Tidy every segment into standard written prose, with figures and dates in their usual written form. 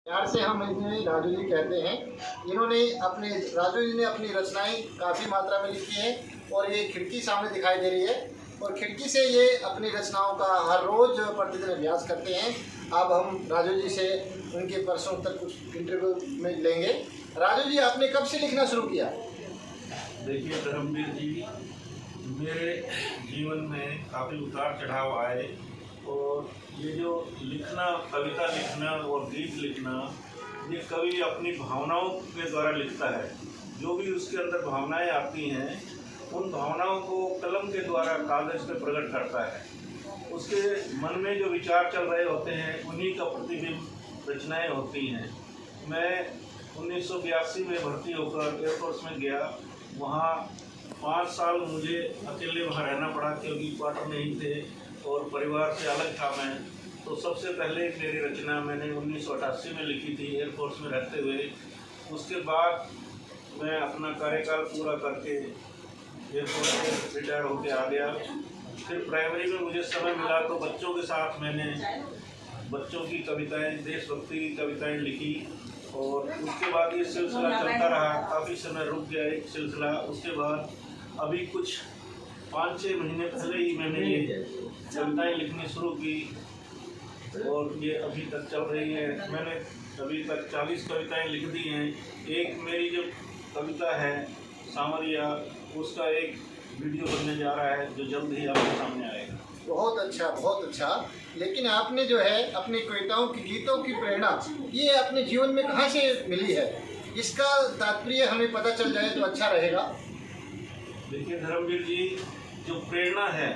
प्यार से हम इन्हें राजू जी कहते हैं। इन्होंने राजू जी ने अपनी रचनाएं काफ़ी मात्रा में लिखी हैं और ये खिड़की सामने दिखाई दे रही है और खिड़की से ये अपनी रचनाओं का हर रोज़ प्रतिदिन अभ्यास करते हैं। अब हम राजू जी से उनके प्रश्नों तक कुछ इंटरव्यू में लेंगे। राजू जी, आपने कब से लिखना शुरू किया? देखिए धर्मवीर जी, मेरे जीवन में काफ़ी उतार चढ़ाव आए और ये जो लिखना, कविता लिखना और गीत लिखना, ये कवि अपनी भावनाओं के द्वारा लिखता है। जो भी उसके अंदर भावनाएं आती हैं, उन भावनाओं को कलम के द्वारा कागज़ पे प्रकट करता है। उसके मन में जो विचार चल रहे होते हैं, उन्हीं का प्रतिबिंब रचनाएं होती हैं। मैं 1982 में भर्ती होकर एयरफोर्स में गया। वहाँ 5 साल मुझे अकेले वहाँ रहना पड़ा क्योंकि क्वार्टर नहीं थे और परिवार से अलग था मैं। तो सबसे पहले मेरी रचना मैंने 1988 में लिखी थी एयरफोर्स में रहते हुए। उसके बाद मैं अपना कार्यकाल पूरा करके एयरफोर्स से रिटायर होकर आ गया। फिर प्राइमरी में मुझे समय मिला तो बच्चों के साथ मैंने बच्चों की कविताएं, देशभक्ति की कविताएं लिखी और उसके बाद ये सिलसिला चलता रहा। काफ़ी समय रुक गया एक सिलसिला। उसके बाद अभी कुछ 5-6 महीने पहले ही मैंने ये कविताएं लिखनी शुरू की और ये अभी तक चल रही है। मैंने अभी तक 40 कविताएं लिख दी हैं। एक मेरी जो कविता है सामरिया, उसका एक वीडियो बनने जा रहा है जो जल्द ही आपके सामने आएगा। बहुत अच्छा, बहुत अच्छा। लेकिन आपने जो है अपनी कविताओं की, गीतों की प्रेरणा ये अपने जीवन में कहाँ से मिली है? इसका तात्पर्य हमें पता चल जाए तो अच्छा रहेगा। देखिए धर्मवीर जी, जो प्रेरणा है,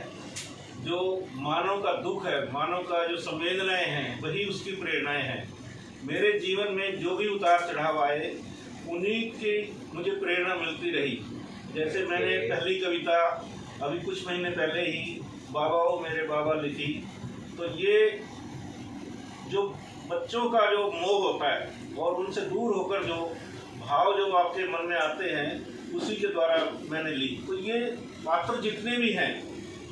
जो मानव का दुख है, मानव का जो संवेदनाएं हैं, वही उसकी प्रेरणाएं हैं। मेरे जीवन में जो भी उतार चढ़ाव आए, उन्हीं की मुझे प्रेरणा मिलती रही। जैसे मैंने पहली कविता अभी कुछ महीने पहले ही बाबा ओ मेरे बाबा लिखी। तो ये जो बच्चों का जो मोह होता है और उनसे दूर होकर जो भाव जो आपके मन में आते हैं, उसी के द्वारा मैंने ली। तो ये पात्र जितने भी हैं,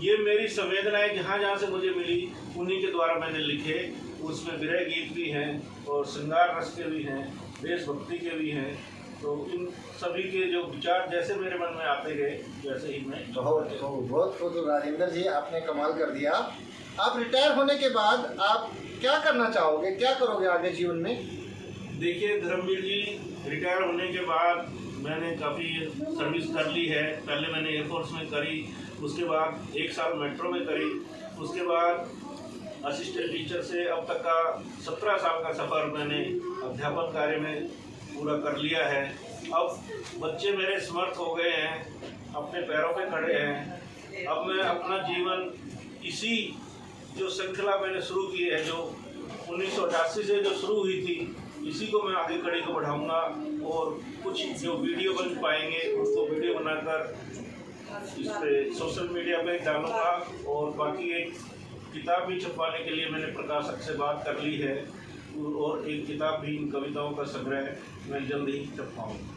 ये मेरी संवेदनाएं जहाँ जहाँ से मुझे मिली, उन्हीं के द्वारा मैंने लिखे। उसमें विरह गीत भी हैं और श्रृंगार रस के भी हैं, देशभक्ति के भी हैं। तो इन सभी के जो विचार जैसे मेरे मन में आते गए, वैसे ही मैं बहुत खुद राजेंद्र जी, आपने कमाल कर दिया। आप रिटायर होने के बाद आप क्या करना चाहोगे, क्या करोगे आगे जीवन में? देखिए धर्मवीर जी, रिटायर होने के बाद मैंने काफ़ी सर्विस कर ली है। पहले मैंने एयरफोर्स में करी, उसके बाद 1 साल मेट्रो में करी, उसके बाद असिस्टेंट टीचर से अब तक का 17 साल का सफ़र मैंने अध्यापन कार्य में पूरा कर लिया है। अब बच्चे मेरे समर्थ हो गए हैं, अपने पैरों पे खड़े हैं। अब मैं अपना जीवन इसी जो श्रृंखला मैंने शुरू की है, जो 1988 से जो शुरू हुई थी, इसी को मैं आगे कड़ी को बढ़ाऊंगा और कुछ जो वीडियो बन पाएंगे उसको वीडियो बनाकर इस पे सोशल मीडिया पे डालूंगा। और बाकी एक किताब भी छपवाने के लिए मैंने प्रकाशक से बात कर ली है और एक किताब भी इन कविताओं का संग्रह मैं जल्द ही छपवाऊँगा।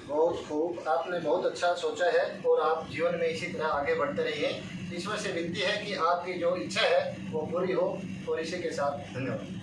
बहुत खूब, आपने बहुत अच्छा सोचा है और आप जीवन में इसी तरह आगे बढ़ते रहिए। ईश्वर से विनती है कि आपकी जो इच्छा है वो पूरी हो। और इसी के साथ धन्यवाद।